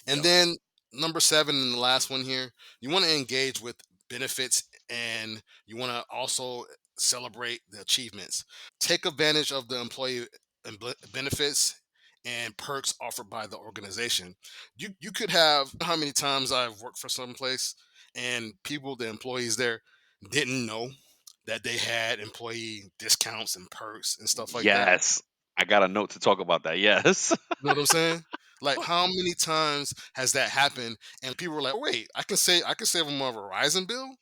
And Yep. then number seven, and the last one here, you want to engage with benefits, and you want to also celebrate the achievements. Take advantage of the employee benefits and perks offered by the organization. You could have how many times I've worked for some place, and the employees there, didn't know that they had employee discounts and perks and stuff like that. Yes. I got a note to talk about that. Yes. You know what I'm saying? Like, how many times has that happened? And people were like, "Wait, I can save on my Verizon bill.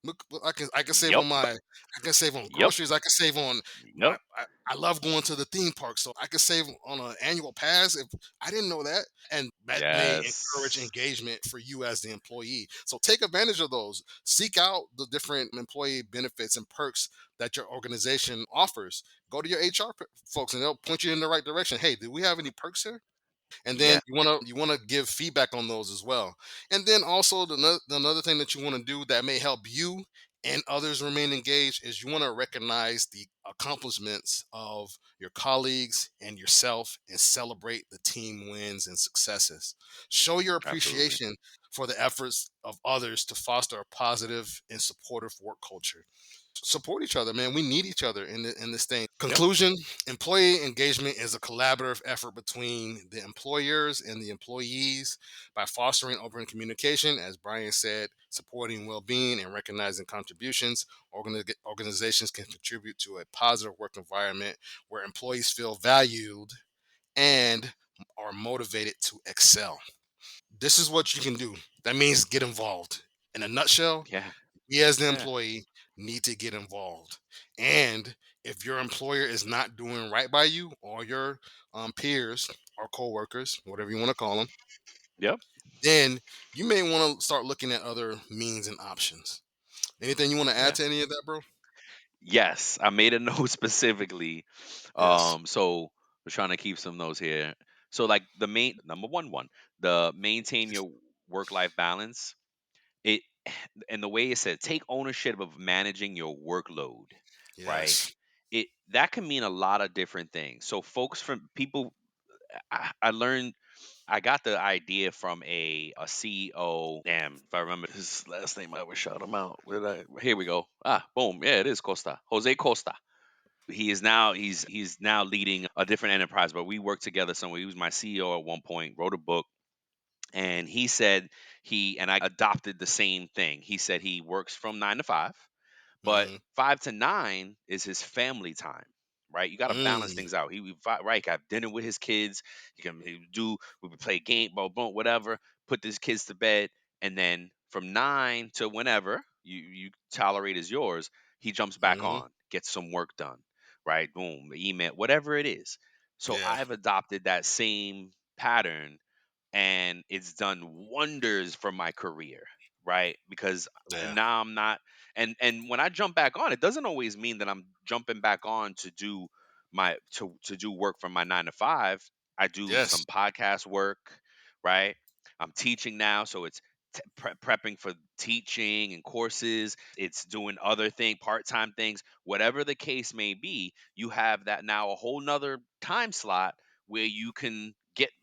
Look, I can save Yep. on my I can save on Yep. groceries. I can save on. Yep. I love going to the theme park, so I can save on an annual pass. If I didn't know that, and that may encourage Yes. engagement for you as the employee. So take advantage of those. Seek out the different employee benefits and perks that your organization offers. Go to your HR folks, and they'll point you in the right direction. Hey, do we have any perks here? And then Yeah. you want to give feedback on those as well. And then also the another thing that you want to do that may help you and others remain engaged is you want to recognize the accomplishments of your colleagues and yourself and celebrate the team wins and successes. Show your Absolutely. appreciation for the efforts of others to foster a positive and supportive work culture. Support each other, man. We need each other in this thing. Yep. Conclusion: employee engagement is a collaborative effort between the employers and the employees. By fostering open communication, as Brian said, supporting well-being and recognizing contributions, organizations can contribute to a positive work environment where employees feel valued and are motivated to excel. This is what you can do. That means get involved. In a nutshell, Yeah. we as the Yeah. employee need to get involved. And if your employer is not doing right by you or your peers or coworkers, whatever you want to call them, Yep. then you may want to start looking at other means and options. Anything you want to add Yeah. to any of that, bro? Yes. I made a note specifically. Yes. So we're trying to keep some notes here. So like the main number one, the maintain your work life balance. It and the way it said take ownership of managing your workload, right? Yes. It that can mean a lot of different things. So folks from people I learned I got the idea from a CEO. Damn, if I remember his last name, I would shout him out. Here we go. Ah, boom. Yeah, it is Costa. Jose Costa. He's now leading a different enterprise, but we worked together somewhere. He was my CEO at one point. Wrote a book, and he said he and I adopted the same thing. He said he works from 9 to 5, but Mm-hmm. 5 to 9 is his family time, right? You got to balance Mm, things out. Right, have dinner with his kids. We would play game, boom, boom, whatever. Put his kids to bed, and then from 9 to whenever you tolerate is yours. He jumps back mm-hmm. on, gets some work done, right? Boom, email, whatever it is. So Yeah. I've adopted that same pattern, and it's done wonders for my career, right? Because Yeah. now I'm not, and when I jump back on, it doesn't always mean that I'm jumping back on to do to do work from my 9 to 5. I do Yes. some podcast work, right? I'm teaching now, so it's prepping for teaching and courses. It's doing other part-time things, whatever the case may be. You have that now a whole nother time slot where you can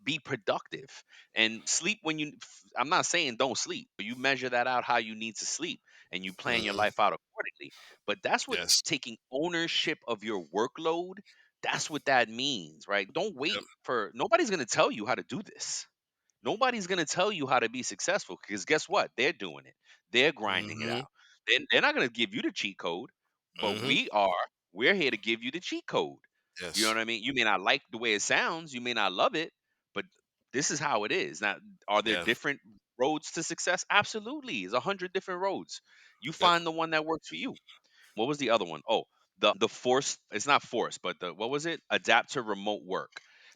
be productive and sleep when I'm not saying don't sleep, but you measure that out how you need to sleep, and you plan your Mm-hmm. life out accordingly. But that's what Yes. taking ownership of your workload, that's what that means, right? Don't Yep. wait for nobody's going to tell you how to do this. Nobody's going to tell you how to be successful, because guess what? They're doing it. They're grinding it Mm-hmm. out. They're not going to give you the cheat code, but Mm-hmm. we're here to give you the cheat code. You know Yes. what I mean? You may not like the way it sounds, you may not love it, but this is how it is. Now, are there Yeah. different roads to success? Absolutely. There's 100 different roads. You Yep. find the one that works for you. What was the other one? Oh, the force. It's not force, but the what was it? Adapt to remote work.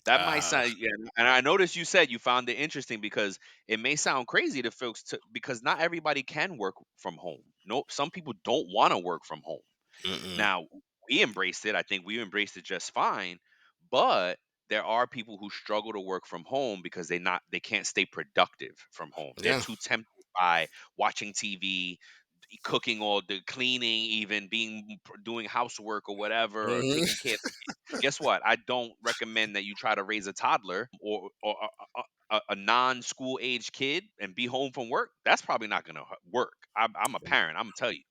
That might Uh, sound. Yeah, and I noticed you said you found it interesting because it may sound crazy to folks because not everybody can work from home. No, some people don't want to work from home. mm-mm. Now, we embraced it. I think we embraced it just fine, but there are people who struggle to work from home because they can't stay productive from home. They're Yeah. too tempted by watching TV, cooking, all the cleaning, even doing housework or whatever, or Mhm. taking care of the kids. Guess what? I don't recommend that you try to raise a toddler or a non-school age kid and be home from work. That's probably not going to work. I'm a parent. I'm gonna tell you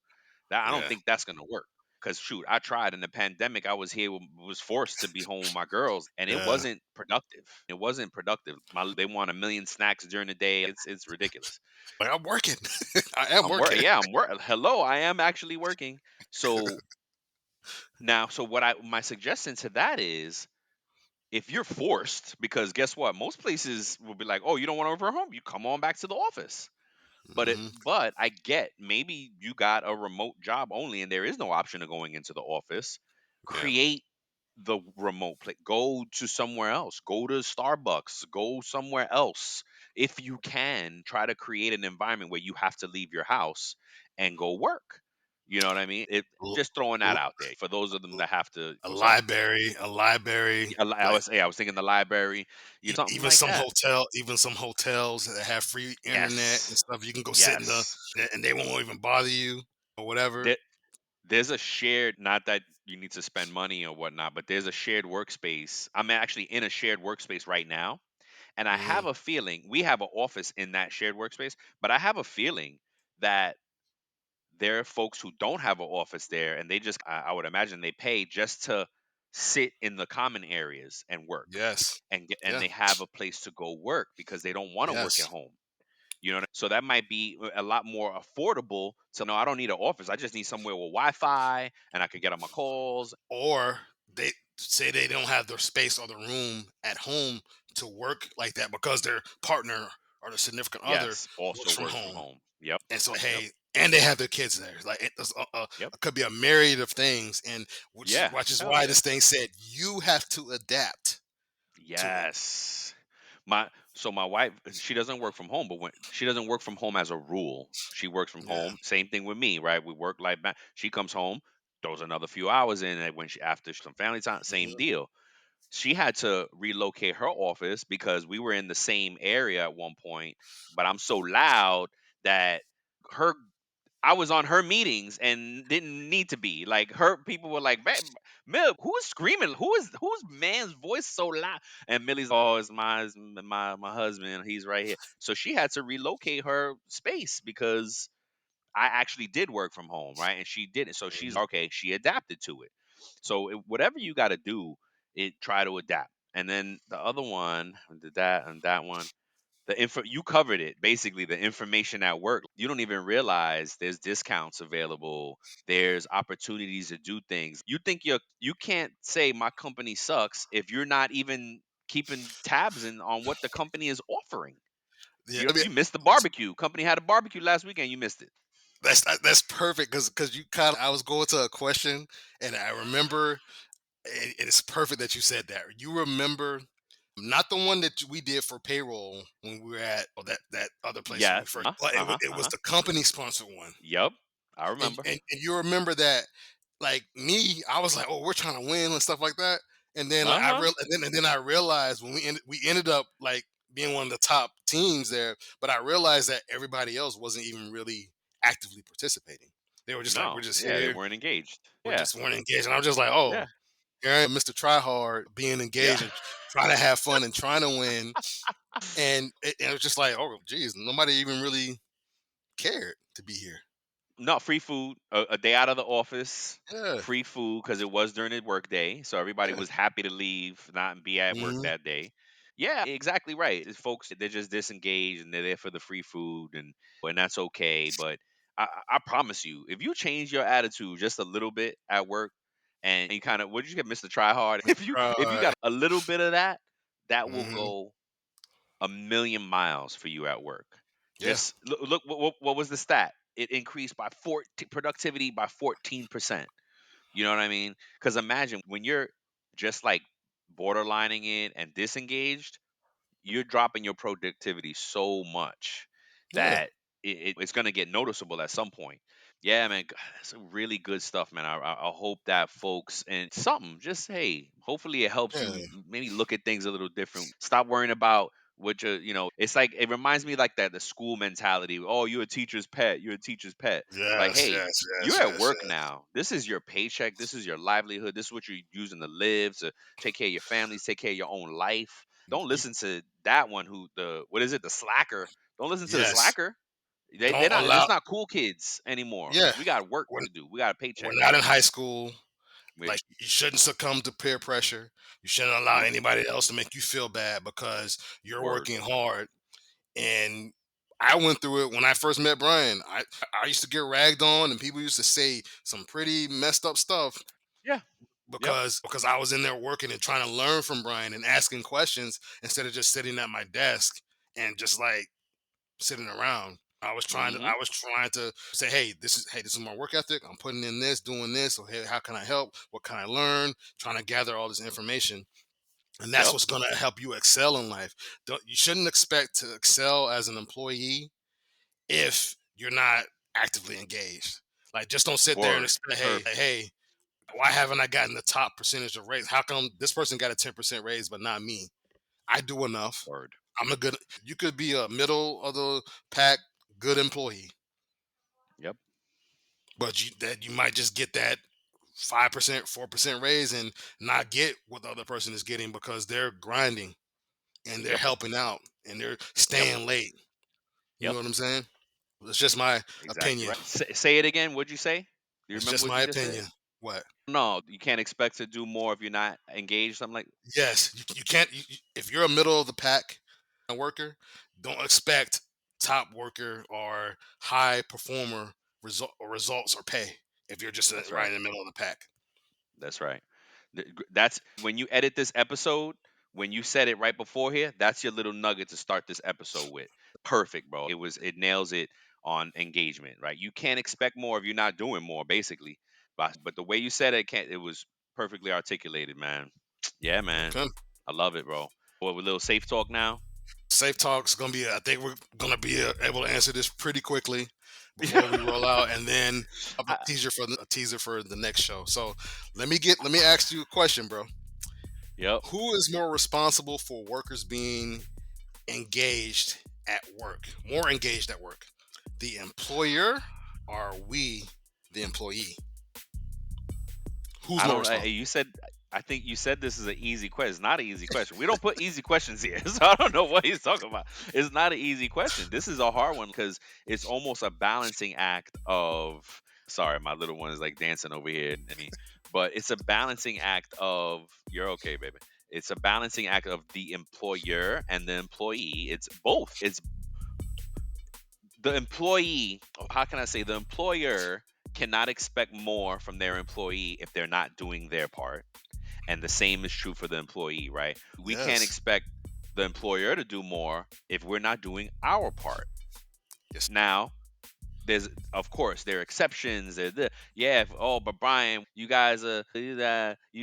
that I don't Yeah. think that's gonna work. Cause shoot, I tried in the pandemic. I was here, was forced to be home with my girls, and it Yeah. wasn't productive. It wasn't productive. They want a million snacks during the day. It's ridiculous. Like I'm working. I am I'm work. working. Yeah, I'm work. Hello, I am actually working. So now, so what I my suggestion to that is, if you're forced, because guess what, most places will be like, oh, you don't want to work from home, you come on back to the office. Hmm. But I get, maybe you got a remote job only and there is no option of going into the office. Yeah. Create the remote play. Go to somewhere else. Go to Starbucks. Go somewhere else. If you can, try to create an environment where you have to leave your house and go work. You know what I mean? L- Just throwing that l- out there for those of them that have to. a What's up? library, a library, I like was, yeah, I was thinking the library, something even like some that. hotels that have free internet and Yes. stuff. You can go sit in the Yes. and they won't even bother you or whatever. There, there's a shared, not that you need to spend money or whatnot, but there's a shared workspace. I'm actually in a shared workspace right now. And I Hmm. have a feeling we have an office in that shared workspace, but I have a feeling that there are folks who don't have an office there and they just, I would imagine they pay just to sit in the common areas and work Yes. and Yeah. they have a place to go work because they don't want to work at Yes. home. So that might be a lot more affordable to know I don't need an office. I just need somewhere with Wi-Fi and I can get on my calls. Or they say they don't have the space or the room at home to work like that because their partner or the significant other Yes, also works from works from home. home. Yep. And so, Yep. hey, and they have their kids there. Like Yep. it could be a myriad of things, and Yeah. which is Hell why yeah. this thing said you have to adapt to it. Yes. My wife, she doesn't work from home, but when she doesn't work from home as a rule, she works from Yeah. home. Same thing with me, right? We work like that. She comes home, throws another few hours in it when she after some family time, same Mhm. deal. She had to relocate her office because we were in the same area at one point, but I'm so loud that her I was on her meetings and didn't need to be. Like her people were like, Mill, who's screaming? Whose man's voice so loud?" And Millie's, oh, it's my husband. He's right here. So she had to relocate her space because I actually did work from home, right? And she didn't. So she's Mhm. okay. She adapted to it. So whatever you got to do, try to adapt. And then the other one, did that and that one. The info you covered it basically. The information at work, you don't even realize there's discounts available. There's opportunities to do things. You think you can't say my company sucks if you're not even keeping tabs on what the company is offering. Yeah. I mean, You missed the barbecue. Company had a barbecue last weekend. You missed it. that's perfect because you kind of I was going to a question and I remember it's perfect that you said that. You remember not the one that we did for payroll when we were at that other place when we Yes. first, but it was Uh-huh. the company sponsored one. Yep. I remember. And you remember that, like me, I was like, "Oh, we're trying to win" and stuff like that. And then like, Uh-huh. and then I realized when we ended up like being one of the top teams there, but I realized that everybody else wasn't even really actively participating. They were just like, "We're No. just Yeah, they here, weren't engaged. we're Yeah. just weren't engaged." And I'm just like, "Oh, Yeah. here I am, Mr. Tryhard, being Yeah. engaged and trying to have fun and trying to win." And it was just like, "Oh, geez, nobody even really cared to be here." No, free food, a day out of the office, Yeah, free food because it was during the work day, so everybody yeah. was happy to leave, not be at work Hmm. that day. Yeah, exactly right. It's folks, they're just disengaged and they're there for the free food, and that's okay. But I promise you, if you change your attitude just a little bit at work, and you kind of, what did you get, Mister Try Hard? If you got a little bit of that, that will Hmm. go a million miles for you at work. Yeah, Just look, what was the stat? It increased by 14 productivity by 14%. You know what I mean? Because imagine when you're just like borderlining it and disengaged, you're dropping your productivity so much yeah, that it's going to get noticeable at some point. Yeah, man, that's really good stuff, man. I hope that folks and something just, hey, hopefully it helps yeah. you maybe look at things a little different. Stop worrying about what it's like. It reminds me like that the school mentality. Oh, you're a teacher's pet. You're a teacher's pet. Like, Yes, hey, yes, you're yes, at yes, work yes. now. This is your paycheck. This is your livelihood. This is what you're using to live, to take care of your families, take care of your own life. Don't You, listen to that one who the what is it, the slacker. Don't listen to the yes. slacker. They're Don't not, allow. it's not cool kids anymore. Yeah, We got work we're, to do. We got a we're paycheck. not in high school. We, Like you shouldn't succumb to peer pressure. You shouldn't allow nope. anybody else to make you feel bad because you're Word. working hard. And I went through it when I first met Brian. I used to get ragged on, and people used to say some pretty messed up stuff Yeah. Yep. because I was in there working and trying to learn from Brian and asking questions instead of just sitting at my desk and just like sitting around. Mhm. I was trying to say, hey, this is my work ethic. I'm putting in this, doing this. So hey, how can I help? What can I learn? Trying to gather all this information. And that's Yep. what's gonna help you excel in life. You shouldn't expect to excel as an employee if you're not actively engaged. Like just don't sit there and Word. expect, Perfect. hey, why haven't I gotten the top percentage of raise? How come this person got a 10% raise but not me? I do enough. Word. I'm a good You could be a middle of the pack good employee, Yep. but you might just get that 5%, 4% raise and not get what the other person is getting because they're grinding and they're Yep. helping out and they're Yep. staying late. You know Yep. what I'm saying? It's just my Exactly opinion. right. Say it again. What'd you say? Do you It's remember just what my you just said? opinion. What? No, you can't expect to do more if you're not engaged. Something like. Yes, you can't. If you're a middle of the pack worker, don't expect top worker or high performer results or pay if you're just That's right right. in the middle of the pack. That's right. That's when you edit this episode. When you said it right before here, that's your little nugget to start this episode with. Perfect, bro. It nails it on engagement, right? You can't expect more if you're not doing more, basically. But the way you said it, can't. It was perfectly articulated, man. Yeah, man. Okay. I love it, bro. What with little safe talk now? Safe talk's gonna be. I think we're gonna be able to answer this pretty quickly before we roll out, and then have a I- teaser for the next show. So let me ask you a question, bro. yep. Who is more responsible for workers being engaged at work, more engaged at work? The employer or we, the employee? Who's I more don't. responsible? You said. I think you said this is an easy question. It's not an easy question. We don't put easy questions here, so I don't know what he's talking about. It's not an easy question. This is a hard one because it's almost a balancing act of. Sorry, my little one is like dancing over here at me, but it's a balancing act of. You're okay, baby. It's a balancing act of the employer and the employee. It's both. It's the employee. How can I say the employer cannot expect more from their employee if they're not doing their part, and the same is true for the employee, right? We can't Yes. expect the employer to do more if we're not doing our part. Yes. Now, there's of course there are exceptions. Yeah, oh, but Brian, you guys are you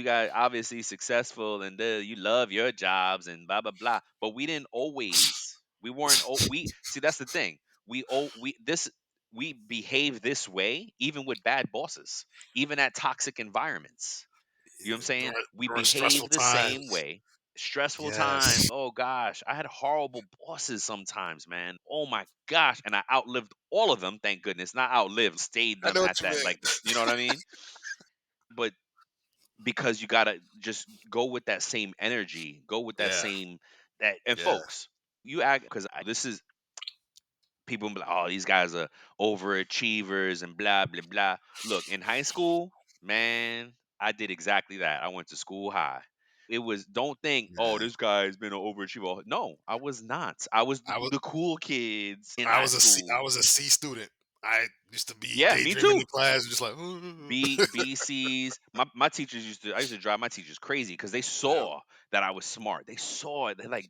guys obviously successful and you love your jobs and blah blah blah. But we didn't always. We weren't. We see that's the thing. We behave this way even with bad bosses, even at toxic environments. You know what I'm saying? We During stressful behave the same times. way. Stressful Yes. times. Oh gosh, I had horrible bosses sometimes, man. Oh my gosh, and I outlived all of them. Thank goodness, not outlived, stayed I them know at what you that. mean. Like this, you know what I mean? But because you gotta just go with that same energy, go with that Yeah. same that. And Yeah. folks, you act because this is people be like, oh, these guys are overachievers and blah blah blah. Look, in high school, man, I did exactly that. I went to school high. It was don't think, oh, Yeah. this guy's been an overachiever. No, I was not. I was I was the cool kids in I high was a C I school. was a C student. I used to be Yeah, me daydreaming too. in class, just like, BCs. My teachers I used to drive my teachers crazy because they yeah. saw that I was smart. They saw it. They like,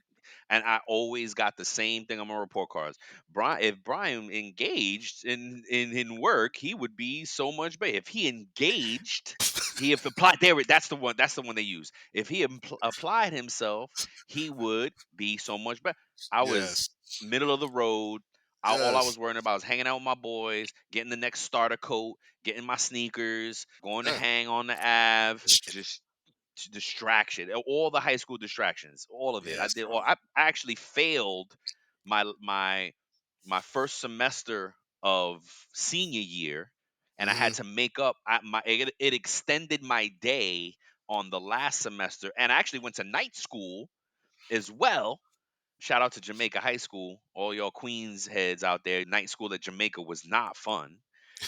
and I always got the same thing on my report cards. Brian, if Brian engaged in work, he would be so much better. If he engaged, he if applied there. That's the one. That's the one they use. If he applied himself, he would be so much better. I was Yes. middle of the road. All I Yes. was worrying about was hanging out with my boys, getting the next starter coat, getting my sneakers, going to Yeah. hang on the Ave, just distraction, all the high school distractions, all of it. I Yes, did. bro. All, I actually failed my my first semester of senior year, and I had Mhm. to make up. It extended my day on the last semester, and I actually went to night school as well. Shout out to Jamaica High School, all y'all Queens heads out there. Night school at Jamaica was not fun.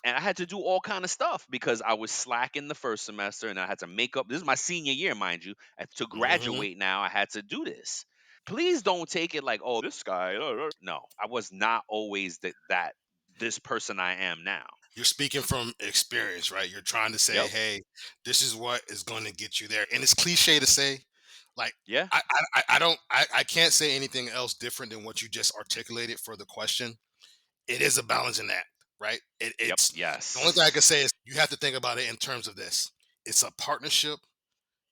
And I had to do all kind of stuff because I was slacking the first semester and I had to make up. This is my senior year, mind you. To Mhm. graduate now, I had to do this. Please don't take it like, oh, this guy. No, I was not always that this person I am now. You're speaking from experience, right? You're trying to say, Yep. "Hey, this is what is going to get you there." And it's cliche to say, like, Yeah. I don't, I can't say anything else different than what you just articulated for the question. it is a balancing act, right? Yep. It's the only thing I can Yes. say is you have to think about it in terms of this. It's a partnership,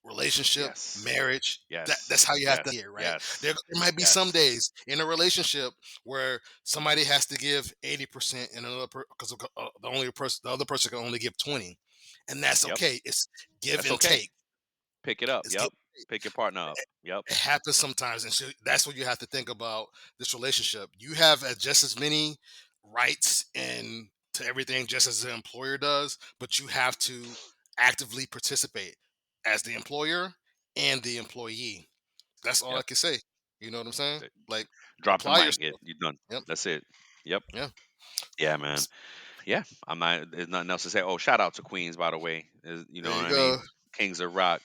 relationship, Yes. marriage. That's Yes. how you have to Yes. see it, right? Yes. There might be some Yes. days in a relationship where somebody has to give 80% and another because the other person can only give 20, and that's Yep. okay. It's give That's and okay. take. Pick it up. It's give. Yep. Pick your partner up. Yep. It happens sometimes, and so that's what you have to think about this relationship. You have just as many rights and to everything just as the employer does, but you have to actively participate as the employer and the employee. That's all I Yep. can say. You know what I'm saying? Th- Like Drop the apply mic. yourself. You done. Yep. That's it. Yep. Yeah. Yeah, man. Yeah. I'm not. There's nothing else to say. Oh, shout out to Queens, by the way. You know There what you I go. mean? Kings of Rock.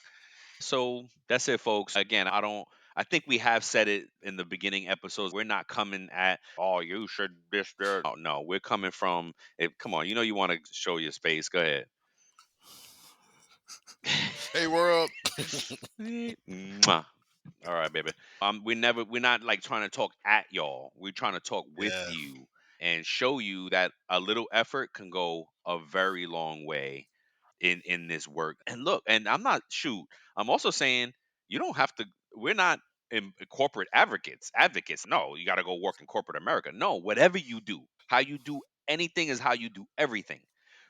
So that's it, folks. Again, I don't. I think we have said it in the beginning episodes. We're not coming at, oh, you should this there. No, no, we're coming from. If come on, you want to show your space. Go ahead. Hey world. Mwah. All right, baby. We're not like trying to talk at y'all. We're trying to talk with Yeah. you and show you that a little effort can go a very long way in this work. And look, and I'm not shoot. I'm also saying you don't have to. We're not corporate advocates. No, you got to go work in corporate America. No, whatever you do, how you do anything is how you do everything.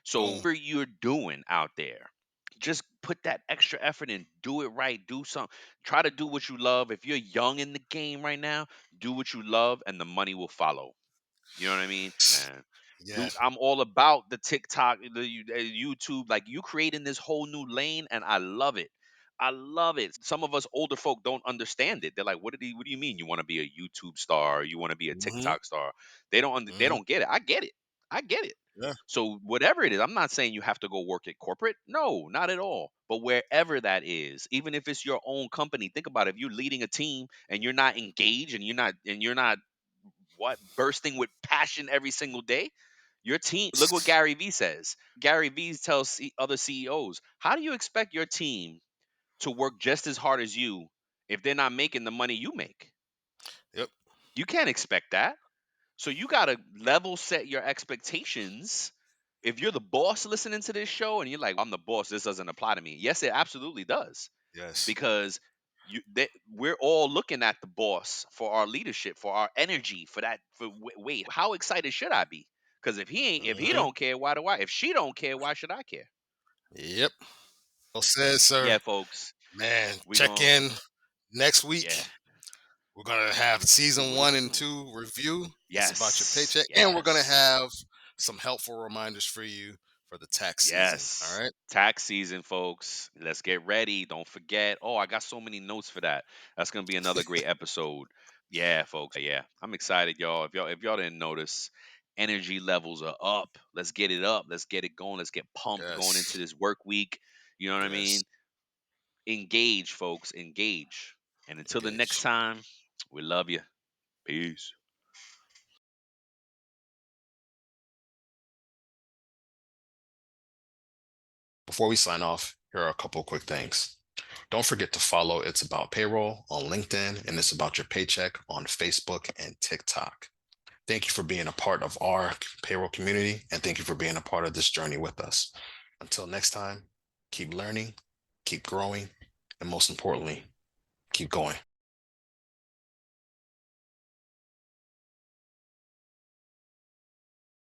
So Boom. whatever you're doing out there, just put that extra effort in. Do it right. Do something. Try to do what you love. If you're young in the game right now, do what you love, and the money will follow. You know what I mean, man? Yeah. Dude, I'm all about the TikTok, YouTube. Like you creating this whole new lane, and I love it. I love it. Some of us older folk don't understand it. They're like, "What did he? What do you mean? You want to be a YouTube star? Or you want to be a Hmm. TikTok star?" They Hmm. don't get it. I get it. I get it. Yeah. So whatever it is, I'm not saying you have to go work at corporate. No, not at all. But wherever that is, even if it's your own company, think about it. If you're leading a team and you're not engaged and you're not what bursting with passion every single day, your team, look what Gary Vee says. Gary Vee tells other CEOs, how do you expect your team to work just as hard as you if they're not making the money you make? Yep. You can't expect that. So you got to level set your expectations. If you're the boss listening to this show and you're like, I'm the boss, this doesn't apply to me. Yes, it absolutely does, Yes. because we're all looking at the boss for our leadership, for our energy, for that. For wait, how excited should I be? Because if he Hmm. don't care, why do I? If she don't care, why should I care? Yep. Well said, sir. Yeah, folks, Man, we check gonna in next week. yeah, We're gonna have two season one weeks. and two review. It's about your Yes, paycheck, and we're gonna yes. have some helpful reminders for you for the tax season. All Yes. right. Tax season, folks. Let's get ready. Don't forget. Oh, I got so many notes for that. That's gonna be another great episode. Yeah, folks. Yeah. I'm excited, y'all. If y'all didn't notice, energy levels are up. Let's get it up. Let's get it going. Let's get pumped going into Yes. this work week. You know what I Yes. mean? Engage, folks. Engage. And until the next Engage. time, we love you. Peace. Before we sign off, here are a couple quick things. Don't forget to follow It's About Payroll on LinkedIn and It's About Your Paycheck on Facebook and TikTok. Thank you for being a part of our payroll community, and thank you for being a part of this journey with us. Until next time, keep learning, keep growing, and most importantly, keep going.